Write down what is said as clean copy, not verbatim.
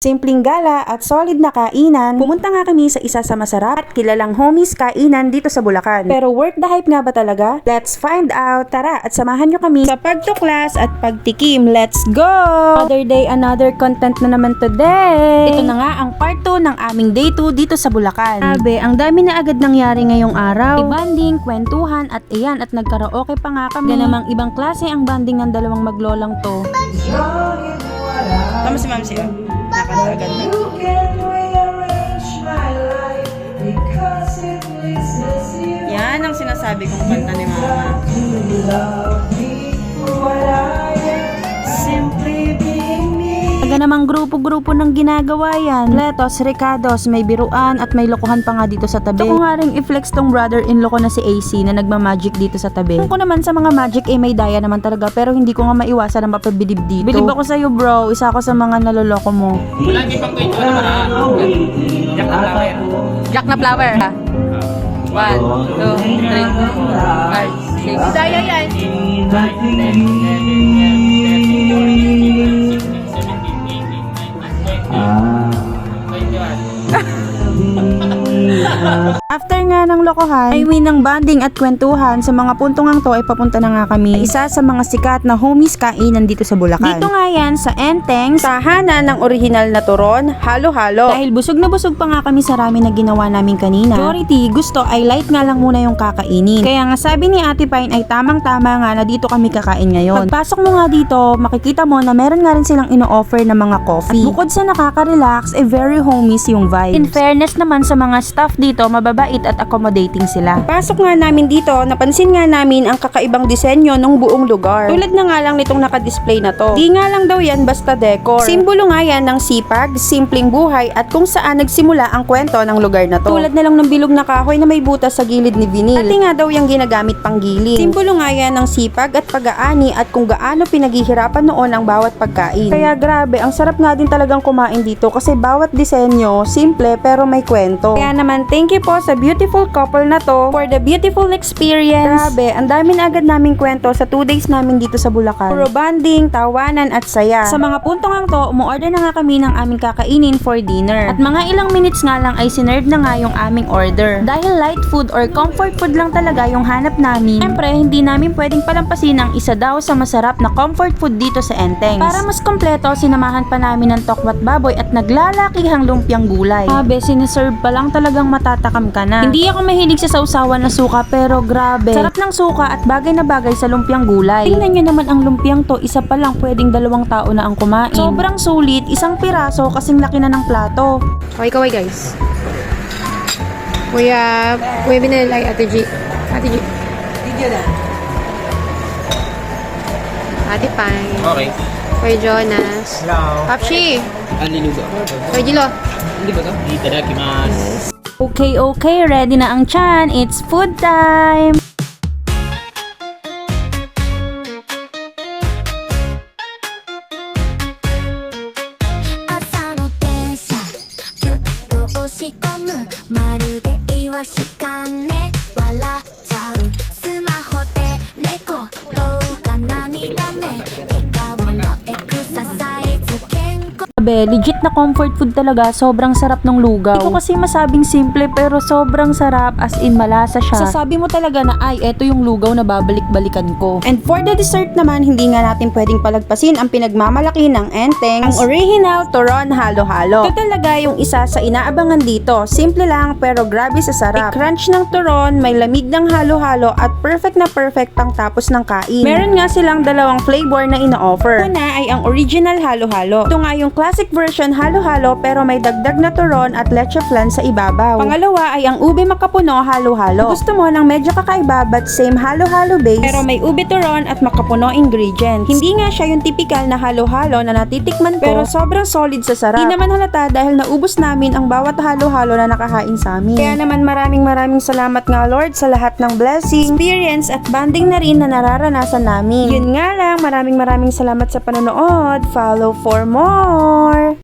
simpleng gala at solid na kainan, pumunta nga kami sa isa sa masarap at kilalang homies kainan dito sa Bulacan. Pero worth the hype nga ba talaga? Let's find out! Tara at samahan nyo kami sa pagtuklas at pagtikim. Let's go! Another day, another content na naman today. Ito na nga ang part 2 ng aming day 2 dito sa Bulacan. Sabi, ang dami na agad nangyari ngayong araw. Ibanding, kwentuhan at iyan at nagkaraoke pa nga kami. Ganamang ibang klase ang banding ng dalawang maglolang to. Tama si Ma'am siya. Nakakaganda. Yan ang sinasabi kong kanta ni Mama. Taga namang grupo-grupo ng ginagawa yan. Letos, Ricados, may biruan at may lokohan pa nga dito sa tabi. Gusto ko nga rin i-flex tong brother-in-law ko na si AC na nagmamagic dito sa tabi. Kung ko naman sa mga magic may daya naman talaga pero hindi ko nga maiwasan na mapabilib dito. Bilib ako sa'yo bro, isa ako sa mga naloloko mo. Wala, di pang kwento na maraan. Jack na flower. Jack na flower ha? 1, 2, 3, 4, 5, 6. Daya yan. After nga ng lokohan, ay ng banding at kwentuhan sa mga puntong ang to ay papunta na nga kami isa sa mga sikat na homies kainan dito sa Bulacan. Dito nga yan sa Enteng, tahanan ng original na turon, halo-halo. Dahil busog na busog pa nga kami sa ramen na ginawa namin kanina. Majority gusto ay light nga lang muna yung kakainin. Kaya nga sabi ni Ate Pine ay tamang-tama nga na dito kami kakain ngayon. Pagpasok mo nga dito, makikita mo na meron nga rin silang ino-offer na mga coffee. At bukod sa nakaka-relax, very homies yung vibes. In fairness naman sa mga staff dito, mababait at accommodating sila. Pasok nga namin dito, napansin nga namin ang kakaibang disenyo ng buong lugar. Tulad na nga lang nitong naka-display na to. Di nga lang daw yan basta decor. Simbolo nga yan ng sipag, simpleng buhay at kung saan nagsimula ang kwento ng lugar na to. Tulad na lang ng bilog na kahoy na may butas sa gilid ni Vinil. Pati nga daw yung ginagamit pang gilid. Simbolo nga yan ng sipag at pag-aani at kung gaano pinaghihirapan noon ang bawat pagkain. Kaya grabe, ang sarap nga din talagang kumain dito kasi bawat disenyo, simple pero may kwento. Kaya naman, thank you po sa beautiful couple na to for the beautiful experience. Grabe, ang dami na agad naming kwento sa 2 days namin dito sa Bulacan. Puro banding, tawanan at saya. Sa mga puntong ang to, umu-order na nga kami ng aming kakainin for dinner. At mga ilang minutes nga lang ay sinerve na nga yung aming order. Dahil light food or comfort food lang talaga yung hanap namin, syempre hindi namin pwedeng palampasin ang isa daw sa masarap na comfort food dito sa Entengs. Para mas kompleto, sinamahan pa namin ng tokwat baboy at naglalakihang lumpiang gulay. Sabi, sineserve pa lang talagang matatakam ka na. Hindi ako mahilig sa sausawan na suka pero grabe. Sarap ng suka at bagay na bagay sa lumpiang gulay. Tingnan nyo naman ang lumpiang to, isa pa lang pwedeng 2 tao na ang kumain. Sobrang sulit, isang piraso kasing laki na ng plato. Kaway guys. Kuya binili like Ate G. Ate G. Video na. Ate Pine. Okay. Kuya Jonas. Hello. Papshi. Anlilugo. Kuya Jilo. Hindi ba ito? Itadakimasu. Okay, ready na ang tiyan. It's food time! Legit na comfort food talaga, sobrang sarap ng lugaw. Hindi ko kasi masabing simple pero sobrang sarap, as in malasa siya. Sasabi mo talaga na ay eto yung lugaw na babalik-balikan ko. And for the dessert naman, hindi nga natin pwedeng palagpasin ang pinagmamalaki ng Entengs, ang original turon halo-halo. Ito talaga yung isa sa inaabangan dito. Simple lang pero grabe sa sarap. May crunch ng turon, may lamig ng halo-halo at perfect na perfect pang tapos ng kain. Meron nga silang 2 flavor na ina-offer. Una ay ang original halo-halo. Ito nga yung classic version halo-halo pero may dagdag na turon at leche flan sa ibabaw. Pangalawa ay ang ube makapuno halo-halo. Gusto mo ng medyo kakaiba but same halo-halo base pero may ube turon at makapuno ingredients. Hindi nga siya yung typical na halo-halo na natitikman ko pero sobrang solid sa sarap. Hindi naman halata dahil naubos namin ang bawat halo-halo na nakahain sa amin. Kaya naman maraming salamat nga Lord sa lahat ng blessing, experience at banding na rin na nararanasan namin. Yun nga lang, maraming salamat sa panonood. Follow for more!